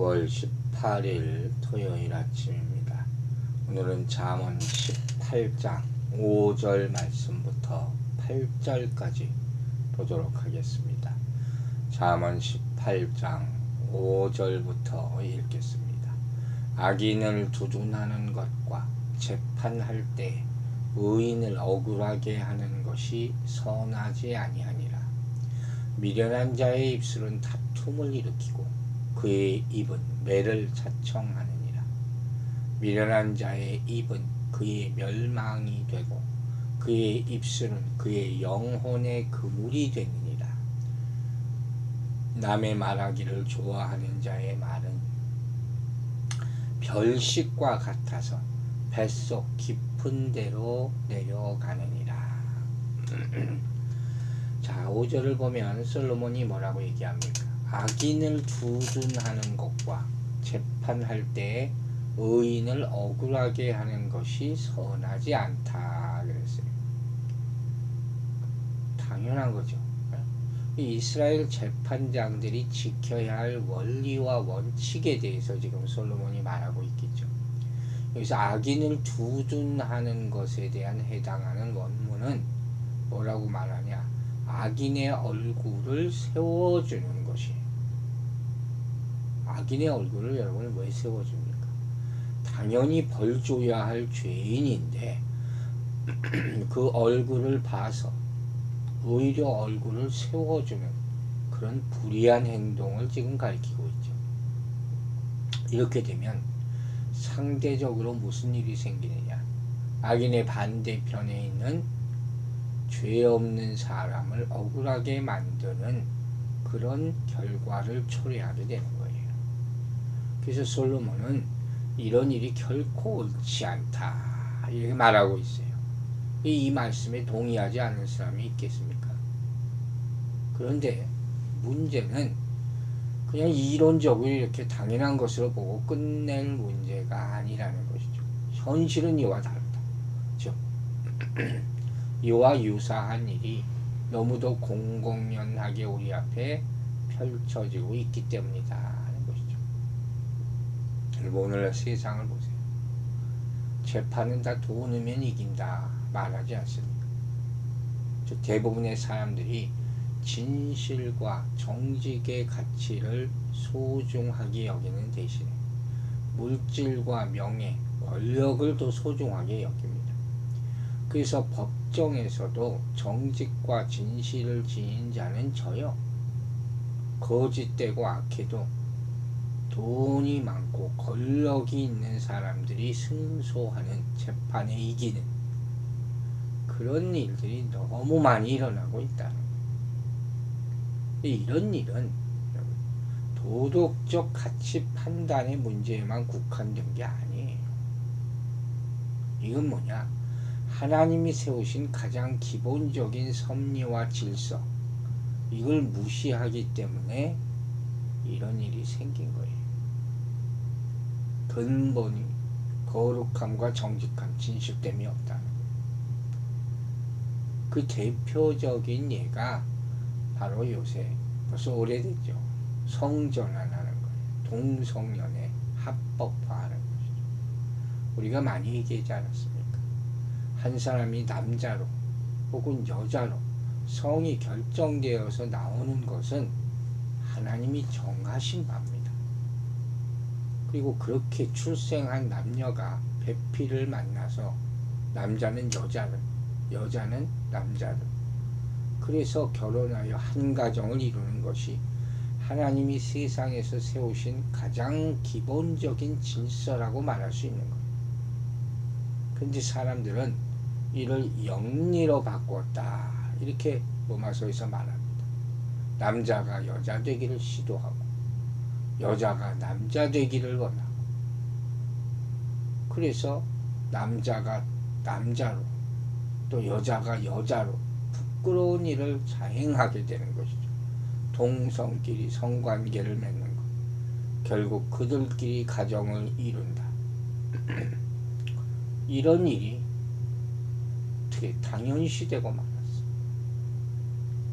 9월 18일 토요일 아침입니다. 오늘은 잠언 18장 5절 말씀부터 8절까지 보도록 하겠습니다. 잠언 18장 5절부터 읽겠습니다. 악인을 두둔하는 것과 재판할 때 의인을 억울하게 하는 것이 선하지 아니하니라. 미련한 자의 입술은 다툼을 일으키고 그의 입은 매를 자청하느니라. 미련한 자의 입은 그의 멸망이 되고 그의 입술은 그의 영혼의 그물이 되느니라. 남의 말하기를 좋아하는 자의 말은 별식과 같아서 뱃속 깊은 데로 내려가느니라. 자, 5절을 보면 솔로몬이 뭐라고 얘기합니까? 악인을 두둔하는 것과 재판할 때 의인을 억울하게 하는 것이 선하지 않다 그랬어요. 당연한 거죠. 이스라엘 재판장들이 지켜야 할 원리와 원칙에 대해서 지금 솔로몬이 말하고 있겠죠. 여기서 악인을 두둔하는 것에 대한 해당하는 원문은 뭐라고 말하냐? 악인의 얼굴을 세워주는 것이. 악인의 얼굴을 여러분 왜 세워줍니까? 당연히 벌 줘야 할 죄인인데 그 얼굴을 봐서 오히려 얼굴을 세워주는 그런 불의한 행동을 지금 가리키고 있죠. 이렇게 되면 상대적으로 무슨 일이 생기느냐? 악인의 반대편에 있는 죄 없는 사람을 억울하게 만드는 그런 결과를 초래하게 되는 거예요. 그래서 솔로몬은 이런 일이 결코 옳지 않다 이렇게 말하고 있어요. 이 말씀에 동의하지 않을 사람이 있겠습니까? 그런데 문제는 그냥 이론적으로 이렇게 당연한 것으로 보고 끝낼 문제가 아니라는 것이죠. 현실은 이와 다르다. 그렇죠? 이와 유사한 일이 너무도 공공연하게 우리 앞에 펼쳐지고 있기 때문이다 하는 것이죠. 오늘날 세상을 보세요. 재판은 다 돈이면 이긴다 말하지 않습니까? 대부분의 사람들이 진실과 정직의 가치를 소중하게 여기는 대신에 물질과 명예, 권력을 더 소중하게 여깁니다. 그래서 법정에서도 정직과 진실을 지닌 자는 져요. 거짓되고 악해도 돈이 많고 권력이 있는 사람들이 승소하는 재판에 이기는 그런 일들이 너무 많이 일어나고 있다는 거예요. 이런 일은 도덕적 가치 판단의 문제에만 국한된 게 아니에요. 이건 뭐냐? 하나님이 세우신 가장 기본적인 섭리와 질서, 이걸 무시하기 때문에 이런 일이 생긴 거예요. 근본이 거룩함과 정직함, 진실됨이 없다는 거예요. 그 대표적인 예가 바로 요새 벌써 오래됐죠. 성전환하는 거예요. 동성연애 합법화하는 것이죠. 우리가 많이 얘기하지 않았습니까? 한 사람이 남자로 혹은 여자로 성이 결정되어서 나오는 것은 하나님이 정하신 바입니다. 그리고 그렇게 출생한 남녀가 배필을 만나서 남자는 여자를, 여자는 남자를, 그래서 결혼하여 한 가정을 이루는 것이 하나님이 세상에서 세우신 가장 기본적인 질서라고 말할 수 있는 거예요. 그런데 사람들은 이를 영리로 바꿨다 이렇게 로마서에서 말합니다. 남자가 여자 되기를 시도하고 여자가 남자 되기를 원하고 그래서 남자가 남자로 또 여자가 여자로 부끄러운 일을 자행하게 되는 것이죠. 동성끼리 성관계를 맺는 것. 결국 그들끼리 가정을 이룬다. 이런 일이 어떻게 당연시되고 말았어.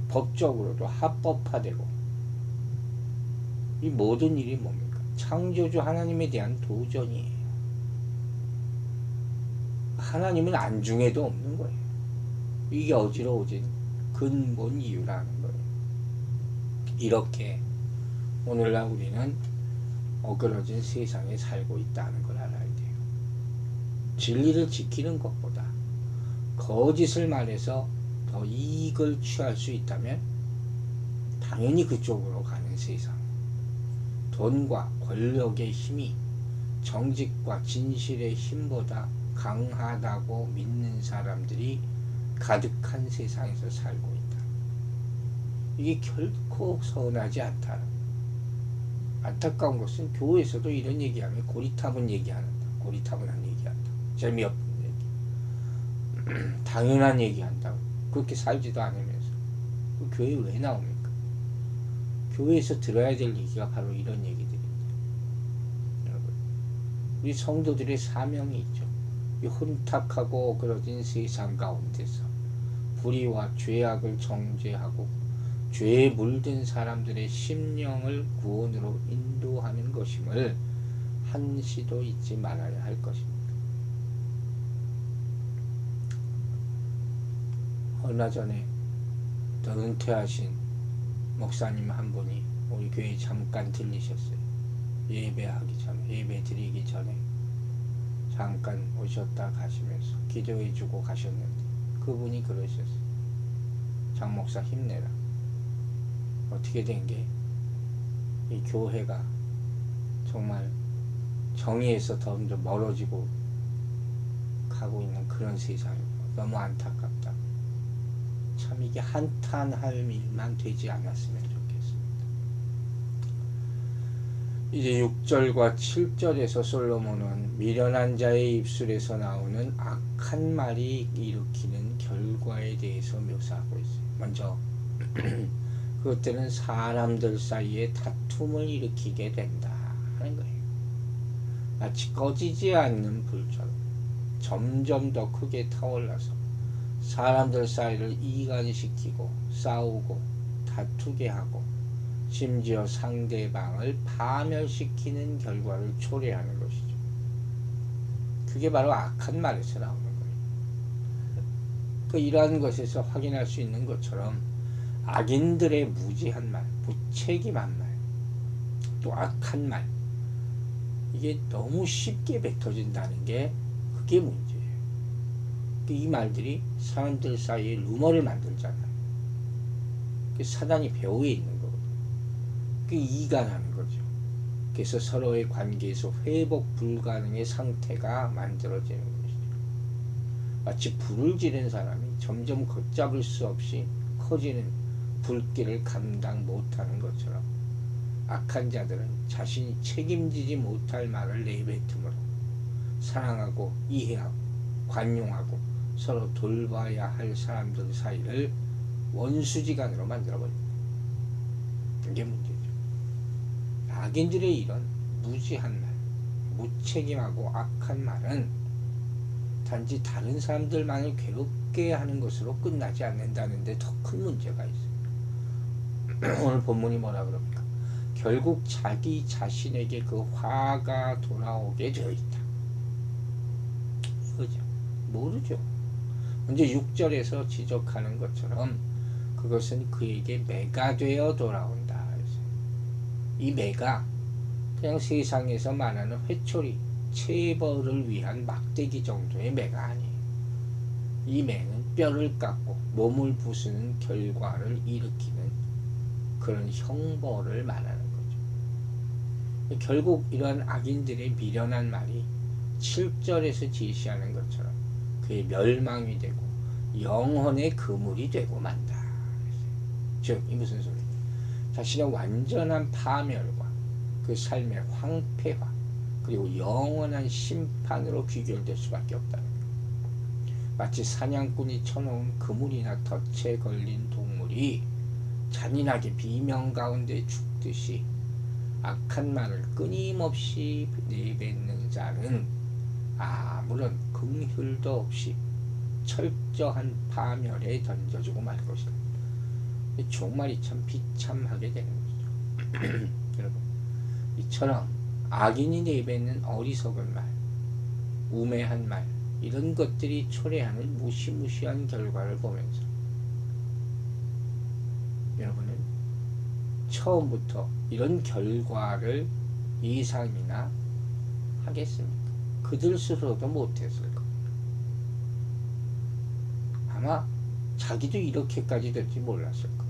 법적으로도 합법화되고 이 모든 일이 뭡니까? 창조주 하나님에 대한 도전이에요. 하나님은 안중에도 없는 거예요. 이게 어지러워진 근본 이유라는 거예요. 이렇게 오늘날 우리는 어그러진 세상에 살고 있다는 걸 알아야 돼요. 진리를 지키는 것보다 거짓을 말해서 더 이익을 취할 수 있다면 당연히 그쪽으로 가는 세상. 돈과 권력의 힘이 정직과 진실의 힘보다 강하다고 믿는 사람들이 가득한 세상에서 살고 있다. 이게 결코 선하지 않다. 안타까운 것은 교회에서도 이런 얘기하면 고리타분 얘기한다. 고리타분한 얘기한다. 재미없는 얘기. 당연한 얘기한다. 그렇게 살지도 않으면서. 그 교회 왜 나옵니까? 교회에서 들어야 될 얘기가 바로 이런 얘기들입니다. 여러분, 우리 성도들의 사명이 있죠. 이 혼탁하고 그러진 세상 가운데서 불의와 죄악을 정죄하고 죄에 물든 사람들의 심령을 구원으로 인도하는 것임을 한시도 잊지 말아야 할 것입니다. 얼마 전에 더 은퇴하신 목사님 한 분이 우리 교회에 잠깐 들리셨어요. 예배하기 전에, 예배 드리기 전에 잠깐 오셨다 가시면서 기도해 주고 가셨는데 그분이 그러셨어요. 장 목사 힘내라. 어떻게 된 게 이 교회가 정말 정의에서 점점 멀어지고 가고 있는 그런 세상이고 너무 안타깝다. 참 이게 한탄할 일만 되지 않았으면 좋겠습니다. 이제 6절과 7절에서 솔로몬은 미련한 자의 입술에서 나오는 악한 말이 일으키는 결과에 대해서 묘사하고 있어요. 먼저 그것들은 사람들 사이에 다툼을 일으키게 된다 하는 거예요. 마치 꺼지지 않는 불처럼 점점 더 크게 타올라서 사람들 사이를 이간시키고 싸우고 다투게 하고 심지어 상대방을 파멸시키는 결과를 초래하는 것이죠. 그게 바로 악한 말에서 나오는 거예요. 이러한 것에서 확인할 수 있는 것처럼 악인들의 무지한 말, 무책임한 말, 또 악한 말, 이게 너무 쉽게 뱉어진다는 게 그게 문제예요. 이 말들이 사람들 사이에 루머를 만들잖아요. 사단이 배후에 있는 거거든요. 이간하는 거죠. 그래서 서로의 관계에서 회복 불가능의 상태가 만들어지는 것이죠. 마치 불을 지른 사람이 점점 걷잡을 수 없이 커지는 불길을 감당 못하는 것처럼 악한 자들은 자신이 책임지지 못할 말을 내뱉음으로 사랑하고 이해하고 관용하고 서로 돌봐야 할 사람들 사이를 원수지간으로 만들어버립니다. 이게 문제죠. 악인들의 이런 무지한 말, 무책임하고 악한 말은 단지 다른 사람들만을 괴롭게 하는 것으로 끝나지 않는다는데 더 큰 문제가 있어요. 오늘 본문이 뭐라 그럽니까? 결국 자기 자신에게 그 화가 돌아오게 되어 있다. 그죠? 모르죠. 먼저 6절에서 지적하는 것처럼 그것은 그에게 매가 되어 돌아온다. 이 매가 그냥 세상에서 말하는 회초리, 체벌을 위한 막대기 정도의 매가 아니에요. 이 매는 뼈를 깎고 몸을 부수는 결과를 일으키는 그런 형벌을 말하는 거죠. 결국 이러한 악인들의 미련한 말이 7절에서 제시하는 것처럼 그의 멸망이 되고 영혼의 그물이 되고 만다. 즉, 이 무슨 소리냐? 자신의 완전한 파멸과 그 삶의 황폐화 그리고 영원한 심판으로 귀결될 수밖에 없다는 거예요. 마치 사냥꾼이 쳐놓은 그물이나 덫에 걸린 동물이 잔인하게 비명 가운데 죽듯이 악한 말을 끊임없이 내뱉는 자는 아무런 긍휼도 없이 철저한 파멸에 던져주고 말 것이다. 종말이 참 비참하게 되는 것이죠. 여러분, 이처럼 악인이 내뱉는 어리석은 말, 우매한 말, 이런 것들이 초래하는 무시무시한 결과를 보면서 여러분은 처음부터 이런 결과를 예상이나 하겠습니까? 그들 스스로도 못했을 겁니다. 아마 자기도 이렇게까지 될지 몰랐을 거예요.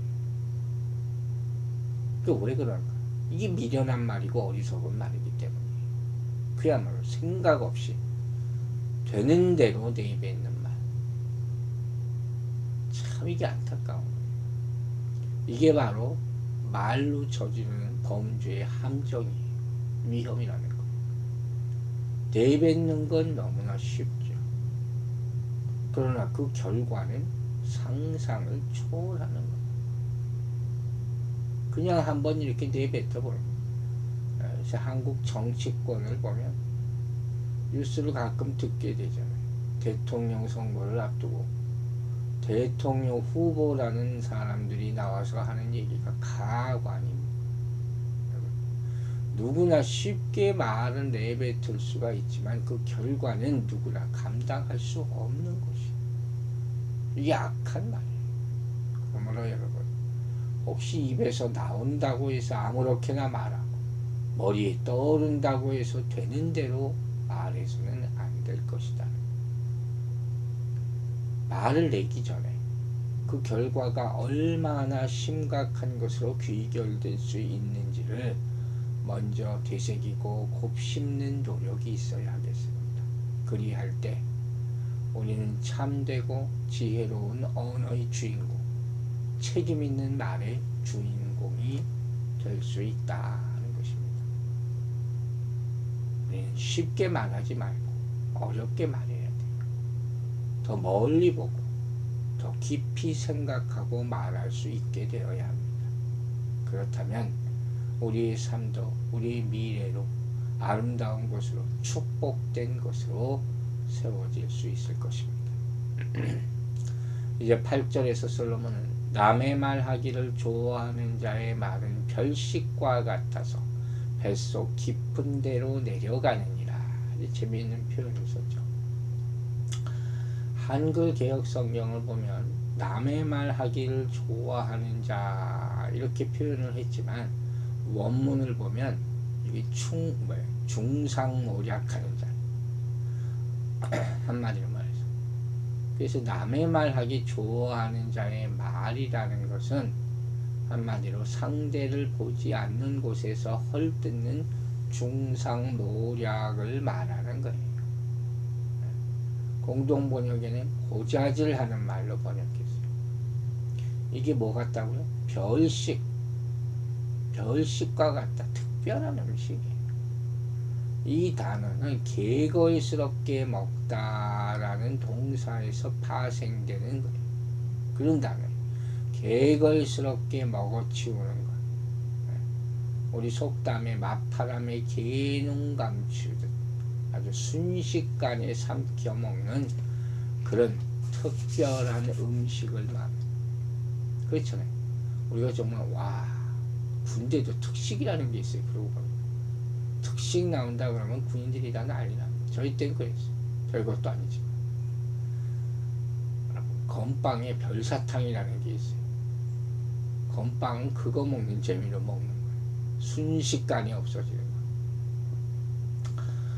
왜 그럴까? 이게 미련한 말이고 어리석은 말이기 때문에 그야말로 생각 없이 되는 대로 내뱉는 말. 참 이게 안타까운 거예요. 이게 바로 말로 저지르는 범죄의 함정이에요. 위험이라는 거예요. 내뱉는 건 너무나 쉽죠. 그러나 그 결과는 상상을 초월하는 거예요. 그냥 한번 이렇게 내뱉어 보는 거예요. 그래서 한국 정치권을 보면 뉴스를 가끔 듣게 되잖아요. 대통령 선거를 앞두고 대통령 후보라는 사람들이 나와서 하는 얘기가 가관입니다. 누구나 쉽게 말은 내뱉을 수가 있지만 그 결과는 누구나 감당할 수 없는 것이에요. 이게 악한 말이에요. 그러므로 여러분, 혹시 입에서 나온다고 해서 아무렇게나 말하고 머리에 떠오른다고 해서 되는 대로 말해서는 안 될 것이다. 말을 내기 전에 그 결과가 얼마나 심각한 것으로 귀결될 수 있는지를 먼저 되새기고 곱씹는 노력이 있어야 하겠습니다. 그리할 때 우리는 참되고 지혜로운 언어의 주인공, 책임 있는 말의 주인공이 될 수 있다는 것입니다. 우리는 쉽게 말하지 말고 어렵게 말해야 돼요. 더 멀리 보고 더 깊이 생각하고 말할 수 있게 되어야 합니다. 그렇다면 우리의 삶도 우리의 미래로 아름다운 것으로 축복된 것으로 세워질 수 있을 것입니다. 이제 8절에서 솔로몬은 남의 말하기를 좋아하는 자의 말은 별식과 같아서 뱃속 깊은 데로 내려가느니라. 재미있는 표현을 썼죠. 한글 개혁 성경을 보면 남의 말하기를 좋아하는 자 이렇게 표현을 했지만 원문을 보면 이게 중상모략하는 자 한마디로 말해서, 그래서 남의 말하기 좋아하는 자의 말이라는 것은 한마디로 상대를 보지 않는 곳에서 헐뜯는 중상모략을 말하는 거예요. 공동번역에는 고자질하는 말로 번역했어요. 이게 뭐 같다고요? 별식과 같다. 특별한 음식이에요. 이 단어는 개걸스럽게 먹다라는 동사에서 파생되는 거예요. 그런 단어예요. 개걸스럽게 먹어치우는 것. 우리 속담에 마파람에 개농 감추듯 아주 순식간에 삼켜 먹는 그런 특별한 음식을 말합니다. 그렇잖아요. 우리가 정말 군대도 특식이라는 게 있어요. 그러고 보면 특식 나온다 그러면 군인들이 다 난리 납니다. 저희 땐 그랬어요. 별것도 아니지만. 건빵에 별사탕이라는 게 있어요. 건빵은 그거 먹는 재미로 먹는 거예요. 순식간에 없어지는 거예요.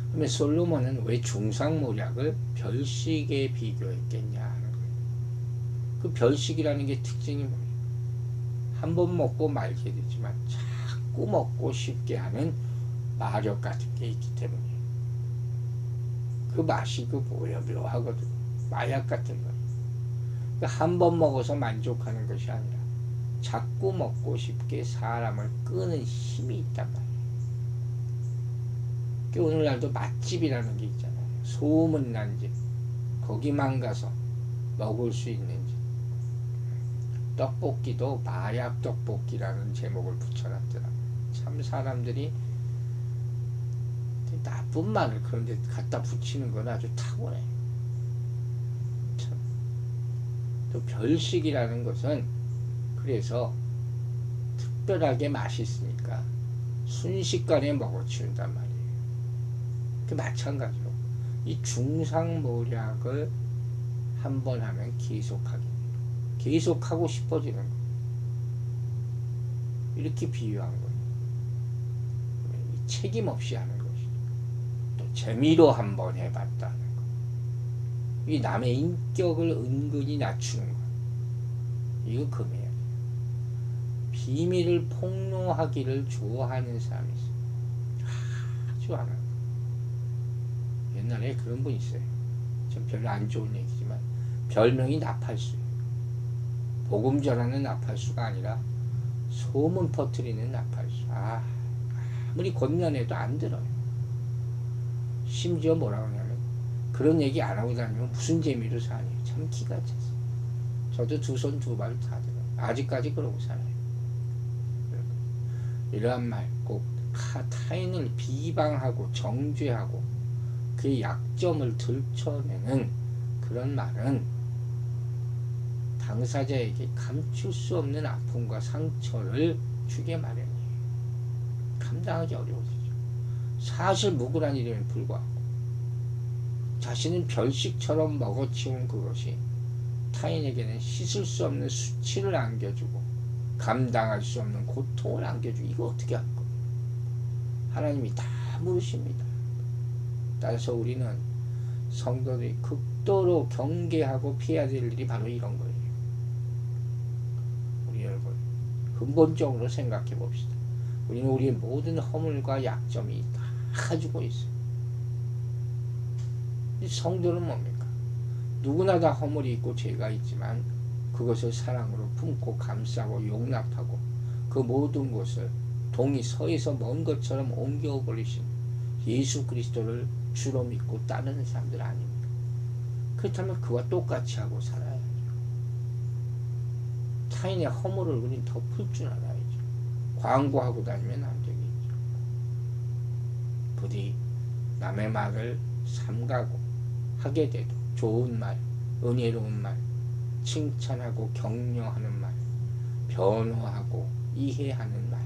그러면 솔로몬은 왜 중상모략을 별식에 비교했겠냐 하는 거예요. 그 별식이라는 게 특징이 뭐예요? 한 번 먹고 말게 되지만 자꾸 먹고 싶게 하는 마력 같은 게 있기 때문에 그 맛이 묘하거든. 마약 같은 거예요. 한 번 먹어서 만족하는 것이 아니라 자꾸 먹고 싶게 사람을 끄는 힘이 있단 말이에요. 오늘날도 맛집이라는 게 있잖아요. 소문난 집, 거기만 가서 먹을 수 있는 집. 떡볶이도 마약 떡볶이라는 제목을 붙여놨더라고요. 참 사람들이 나쁜 말을 그런 데 갖다 붙이는 건 아주 타고나요. 참. 또 별식이라는 것은 그래서 특별하게 맛있으니까 순식간에 먹어치운단 말이에요. 그 마찬가지로 이 중상모략을 한번 하면 계속하고 싶어지는 거예요. 이렇게 비유한 거예요. 책임 없이 하는 것이죠. 또 재미로 한번 해봤다는 거. 이 남의 인격을 은근히 낮추는 거. 이거 금해야 돼요. 비밀을 폭로하기를 좋아하는 사람이 있어요. 아주 안 하고. 옛날에 그런 분 있어요. 좀 별로 안 좋은 얘기지만 별명이 나팔수예요. 복음 전하는 나팔수가 아니라 소문 퍼뜨리는 나팔수. 아무리 권면해도 안 들어요. 심지어 뭐라고 하냐면 그런 얘기 안 하고 다니면 무슨 재미로 사니. 참 기가 차서. 저도 두 손 두 발 다 들어요. 아직까지 그러고 살아요. 이러한 말 꼭 타인을 비방하고 정죄하고 그의 약점을 들춰내는 그런 말은 당사자에게 감출 수 없는 아픔과 상처를 주게 마련이에요. 감당하기 어려워지죠. 사실 묵은한 일임에 불구하고 자신은 별식처럼 먹어치운 그것이 타인에게는 씻을 수 없는 수치를 안겨주고 감당할 수 없는 고통을 안겨주고 이거 어떻게 할 거예요? 하나님이 다 모르십니다. 따라서 우리는 성도들이 극도로 경계하고 피해야 될 일이 바로 이런 거예요. 우리 여러분 근본적으로 생각해 봅시다. 우리는 우리의 모든 허물과 약점이 다 가지고 있어요. 이 성도는 뭡니까? 누구나 다 허물이 있고 죄가 있지만 그것을 사랑으로 품고 감싸고 용납하고 그 모든 것을 동이 서에서 먼 것처럼 옮겨버리신 예수 그리스도를 주로 믿고 따르는 사람들 아닙니까? 그렇다면 그와 똑같이 하고 살아야죠. 타인의 허물을 우리는 덮을 줄 알아야죠. 광고하고 다니면 안 되겠죠. 부디 남의 말을 삼가고 하게 돼도 좋은 말, 은혜로운 말, 칭찬하고 격려하는 말, 변호하고 이해하는 말,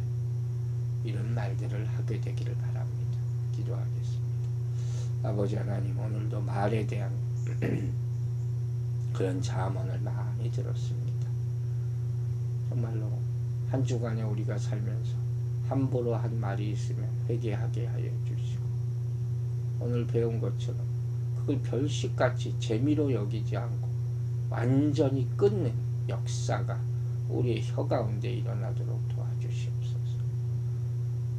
이런 말들을 하게 되기를 바랍니다. 기도하겠습니다. 아버지 하나님, 오늘도 말에 대한 그런 잠언을 많이 들었습니다. 정말로 한 주간에 우리가 살면서 함부로 한 말이 있으면 회개하게 하여 주시고, 오늘 배운 것처럼 그걸 별식같이 재미로 여기지 않고 완전히 끊는 역사가 우리의 혀 가운데 일어나도록 도와주시옵소서.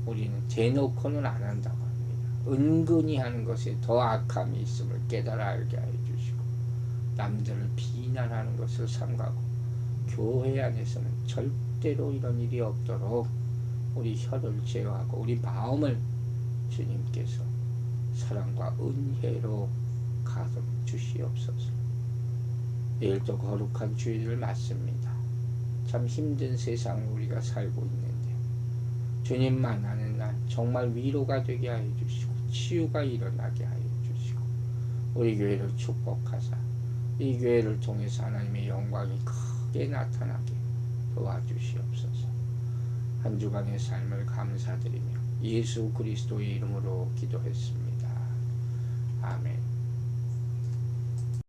우리는 대놓고는 안 한다고 합니다. 은근히 하는 것에 더 악함이 있음을 깨달아 알게 하여 주시고, 남들을 비난하는 것을 삼가고 교회 안에서는 절대로 이런 일이 없도록 우리 혀를 제어하고 우리 마음을 주님께서 사랑과 은혜로 가득 주시옵소서. 내일도 거룩한 주일을 맞습니다. 참 힘든 세상을 우리가 살고 있는데 주님 만나는 날 정말 위로가 되게 하여 주시고 치유가 일어나게 하여 주시고 우리 교회를 축복하사 이 교회를 통해서 하나님의 영광이 크게 나타나게 도와주시옵소서. 한 주간의 삶을 감사드리며 예수 그리스도의 이름으로 기도했습니다. 아멘.